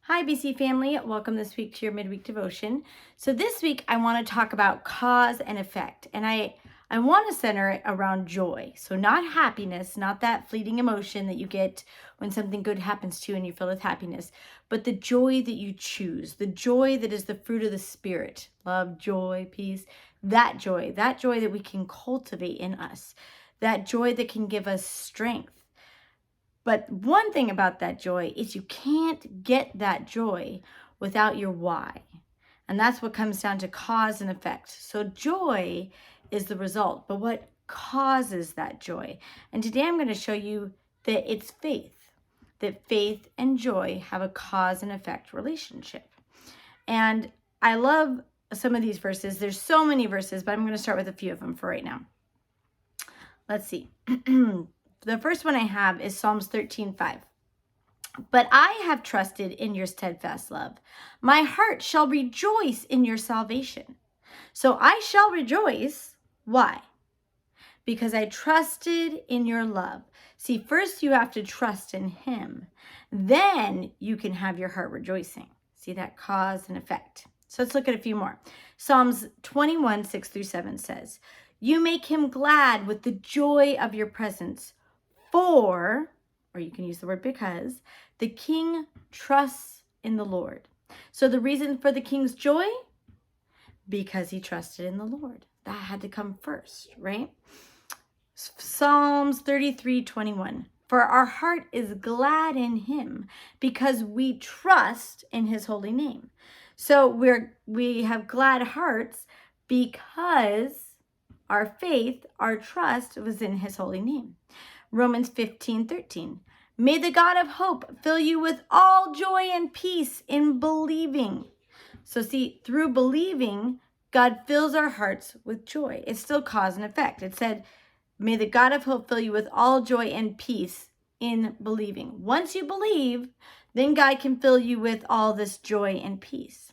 Hi, BC family. Welcome this week to your midweek devotion. So this week I want to talk about cause and effect, and I want to center it around joy. So not happiness, not that fleeting emotion that you get when something good happens to you and you feel with happiness, but the joy that you choose, the joy that is the fruit of the Spirit. Love, joy, peace, that joy that we can cultivate in us, that joy that can give us strength. But one thing about that joy is you can't get that joy without your why. And that's what comes down to cause and effect. So joy is the result, but what causes that joy? And today I'm going to show you that it's faith, that faith and joy have a cause and effect relationship. And I love some of these verses. There's so many verses, but I'm going to start with a few of them for right now. Let's see. The first one I have is Psalms 13:5. But I have trusted in your steadfast love. My heart shall rejoice in your salvation. So I shall rejoice. Why? Because I trusted in your love. See, first you have to trust in him. Then you can have your heart rejoicing. See that cause and effect. So let's look at a few more. Psalms 21:6-7 says, you make him glad with the joy of your presence. For, or you can use the word because, the king trusts in the Lord. So the reason for the king's joy? Because he trusted in the Lord. That had to come first, right? Psalms 33:21. For our heart is glad in him because we trust in his holy name. So we have glad hearts because our faith, our trust was in his holy name. Romans 15:13. May the God of hope fill you with all joy and peace in believing. So see, through believing, God fills our hearts with joy. It's still cause and effect. It said, may the God of hope fill you with all joy and peace in believing. Once you believe, then God can fill you with all this joy and peace.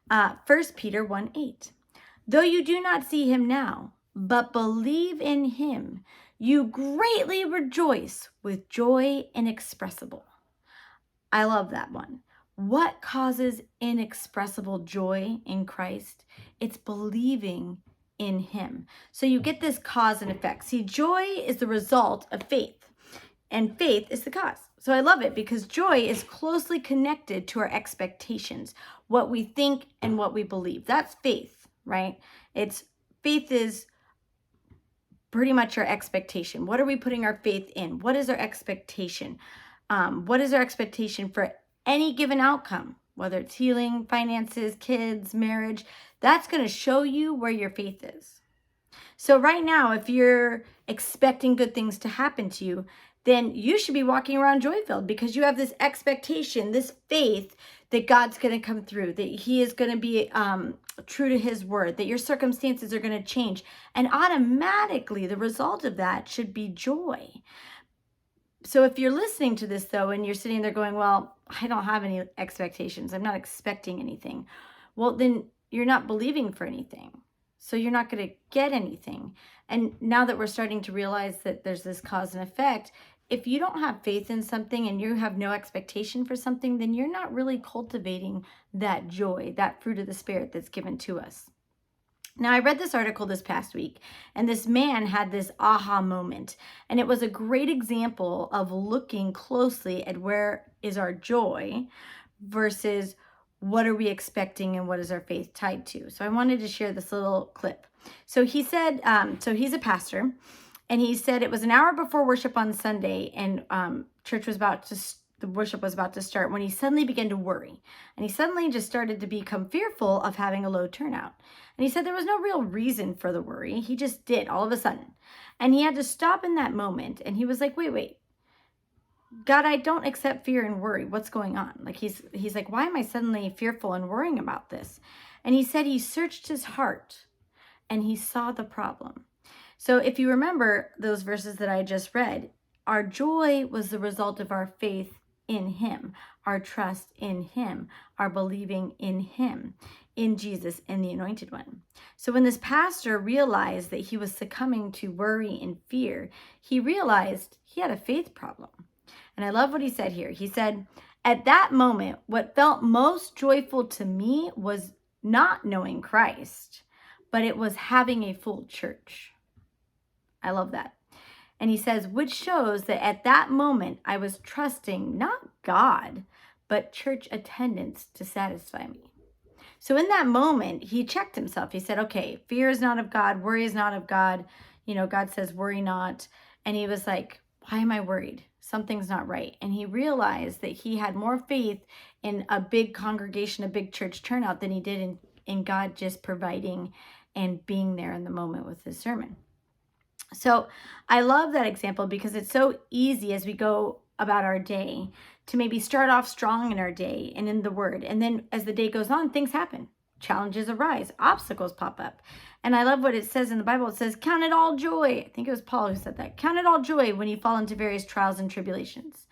1 Peter 1:8. Though you do not see him now, but believe in him, you greatly rejoice with joy inexpressible. I love that one. What causes inexpressible joy in Christ? It's believing in him. So you get this cause and effect. See, joy is the result of faith, and faith is the cause. So I love it because joy is closely connected to our expectations, what we think and what we believe. That's faith, right? Faith is pretty much our expectation. What are we putting our faith in? What is our expectation? What is our expectation for any given outcome, whether it's healing, finances, kids, marriage? That's going to show you where your faith is. So right now, if you're expecting good things to happen to you, then you should be walking around joy-filled because you have this expectation, this faith that God's going to come through, that he is going to be true to his word, that your circumstances are going to change. And automatically, the result of that should be joy. So if you're listening to this, though, and you're sitting there going, well, I don't have any expectations. I'm not expecting anything. Well, then you're not believing for anything. So you're not going to get anything. And now that we're starting to realize that there's this cause and effect, if you don't have faith in something and you have no expectation for something, then you're not really cultivating that joy, that fruit of the Spirit that's given to us. Now, I read this article this past week, and this man had this aha moment, and it was a great example of looking closely at where is our joy versus what are we expecting and what is our faith tied to. So I wanted to share this little clip. So he said, so he's a pastor, and he said it was an hour before worship on Sunday, and the worship was about to start when he suddenly began to worry. And he suddenly just started to become fearful of having a low turnout. And he said there was no real reason for the worry. He just did all of a sudden. And he had to stop in that moment. And he was like, wait, God, I don't accept fear and worry. What's going on? Like he's like, why am I suddenly fearful and worrying about this? And he said he searched his heart and he saw the problem. So if you remember those verses that I just read, our joy was the result of our faith in him, our trust in him, our believing in him, in Jesus and the Anointed One. So when this pastor realized that he was succumbing to worry and fear, he realized he had a faith problem. And I love what he said here. He said, At that moment, what felt most joyful to me was not knowing Christ, but it was having a full church. I love that. And he says, which shows that at that moment, I was trusting not God, but church attendance to satisfy me. So in that moment, he checked himself. He said, okay, fear is not of God, worry is not of God. You know, God says, worry not. And he was like, why am I worried? Something's not right. And he realized that he had more faith in a big congregation, a big church turnout than he did in God just providing and being there in the moment with his sermon. So I love that example because it's so easy as we go about our day to maybe start off strong in our day and in the word. And then as the day goes on, things happen. Challenges arise, obstacles pop up. And I love what it says in the Bible. It says, count it all joy. I think it was Paul who said that. Count it all joy when you fall into various trials and tribulations.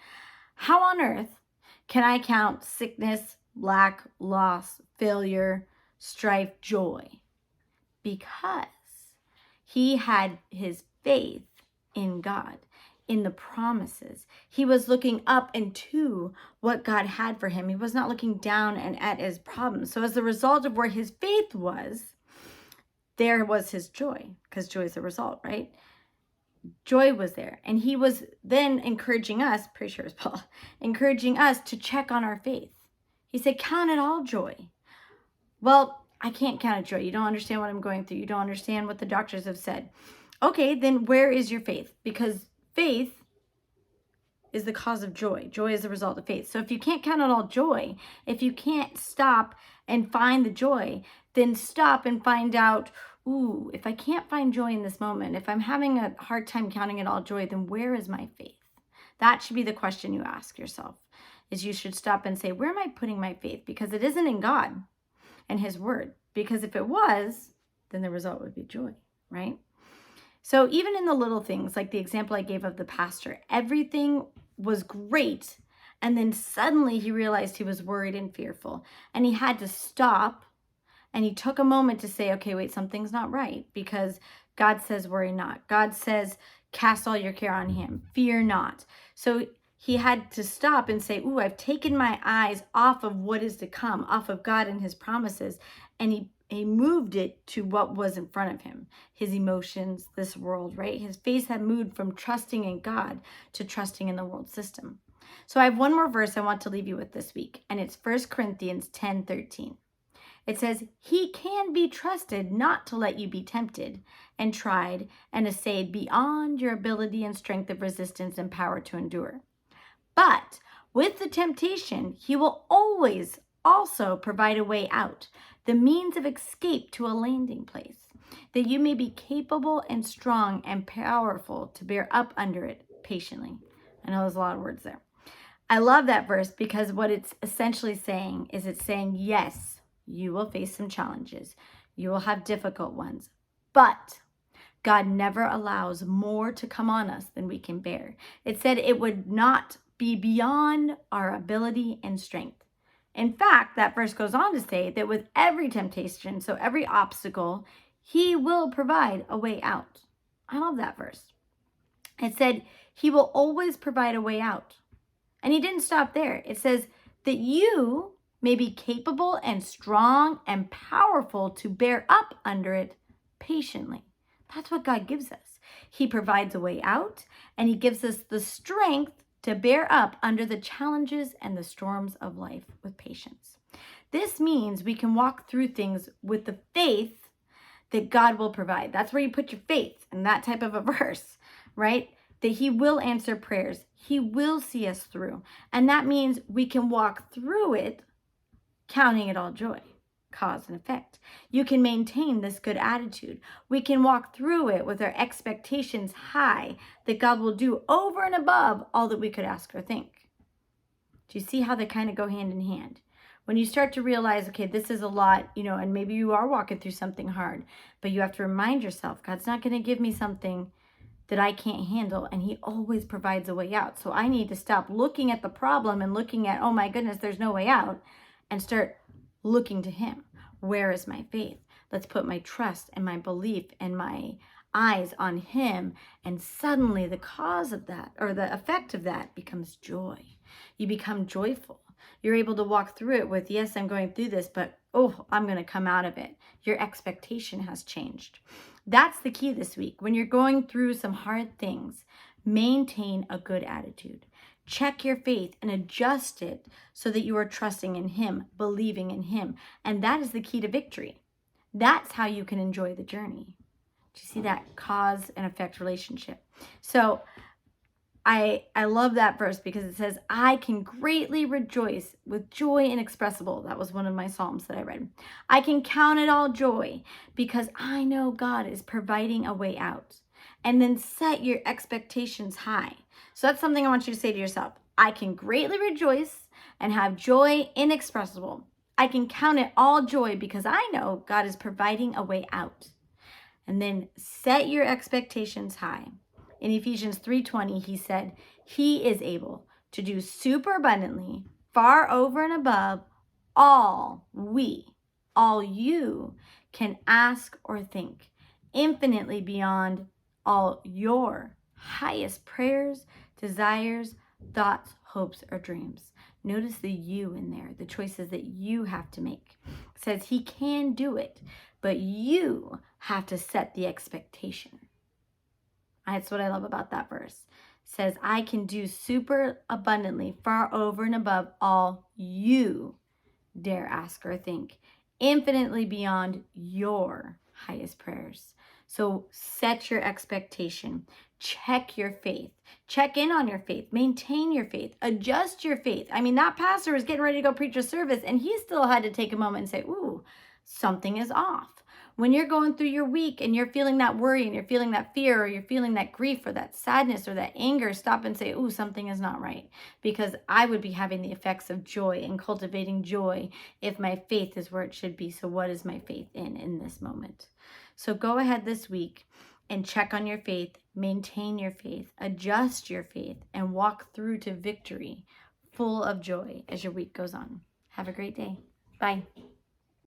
How on earth can I count sickness, lack, loss, failure, strife, joy? Because he had his faith in God, in the promises. He was looking up into what God had for him. He was not looking down and at his problems. So as a result of where his faith was, there was his joy, because joy is a result, right? Joy was there. And he was then encouraging us, pretty sure it was Paul, encouraging us to check on our faith. He said, count it all joy. Well, I can't count it joy. You don't understand what I'm going through. You don't understand what the doctors have said. Okay, then where is your faith? Because faith is the cause of joy. Joy is the result of faith. So if you can't count it all joy, if you can't stop and find the joy, then stop and find out, ooh, if I can't find joy in this moment, if I'm having a hard time counting it all joy, then where is my faith? That should be the question you ask yourself, is you should stop and say, where am I putting my faith? Because it isn't in God and his word. Because if it was, then the result would be joy, right? So even in the little things, like the example I gave of the pastor, everything was great. And then suddenly he realized he was worried and fearful. And he had to stop. And he took a moment to say, okay, wait, something's not right. Because God says, worry not. God says, cast all your care on him. Fear not. So he had to stop and say, ooh, I've taken my eyes off of what is to come, off of God and his promises. And he moved it to what was in front of him, his emotions, this world, right? His face had moved from trusting in God to trusting in the world system. So I have one more verse I want to leave you with this week, and it's 1 Corinthians 10:13. It says, he can be trusted not to let you be tempted and tried and assayed beyond your ability and strength of resistance and power to endure. But with the temptation, he will always also provide a way out, the means of escape to a landing place, that you may be capable and strong and powerful to bear up under it patiently. I know there's a lot of words there. I love that verse because what it's essentially saying is it's saying, yes, you will face some challenges. You will have difficult ones, but God never allows more to come on us than we can bear. It said it would not be beyond our ability and strength. In fact, that verse goes on to say that with every temptation, so every obstacle, he will provide a way out. I love that verse. It said he will always provide a way out. And he didn't stop there. It says that you may be capable and strong and powerful to bear up under it patiently. That's what God gives us. He provides a way out, and he gives us the strength to bear up under the challenges and the storms of life with patience. This means we can walk through things with the faith that God will provide. That's where you put your faith in that type of a verse, right? That he will answer prayers. He will see us through. And that means we can walk through it counting it all joy. Cause and effect. You can maintain this good attitude. We can walk through it with our expectations high that God will do over and above all that we could ask or think. Do you see how they kind of go hand in hand? When you start to realize, okay, this is a lot, and maybe you are walking through something hard, but you have to remind yourself, God's not going to give me something that I can't handle, and he always provides a way out. So I need to stop looking at the problem and looking at, oh my goodness, there's no way out, and start looking to him. Where is my faith? Let's put my trust and my belief and my eyes on him. And suddenly the cause of that, or the effect of that, becomes joy. You become joyful. You're able to walk through it with, yes, I'm going through this, but oh, I'm going to come out of it. Your expectation has changed. That's the key this week. When you're going through some hard things, maintain a good attitude. Check your faith and adjust it so that you are trusting in Him, believing in Him. And that is the key to victory. That's how you can enjoy the journey. Do you see that cause and effect relationship? So I love that verse because it says, I can greatly rejoice with joy inexpressible. That was one of my Psalms that I read. I can count it all joy because I know God is providing a way out. And then set your expectations high. So that's something I want you to say to yourself. I can greatly rejoice and have joy inexpressible. I can count it all joy because I know God is providing a way out. And then set your expectations high. In Ephesians 3:20, he said, He is able to do super abundantly, far over and above all you can ask or think, infinitely beyond all your highest prayers, desires, thoughts, hopes, or dreams. Notice the you in there, the choices that you have to make. It says He can do it, but you have to set the expectation. That's what I love about that verse. It says, I can do super abundantly, far over and above all you dare ask or think, infinitely beyond your highest prayers. So set your expectation. Check your faith. Check in on your faith. Maintain your faith. Adjust your faith. I mean, that pastor was getting ready to go preach a service, and he still had to take a moment and say, ooh, something is off. When you're going through your week and you're feeling that worry and you're feeling that fear or you're feeling that grief or that sadness or that anger, stop and say, ooh, something is not right. Because I would be having the effects of joy and cultivating joy if my faith is where it should be. So what is my faith in this moment? So go ahead this week and check on your faith, maintain your faith, adjust your faith, and walk through to victory full of joy as your week goes on. Have a great day. Bye.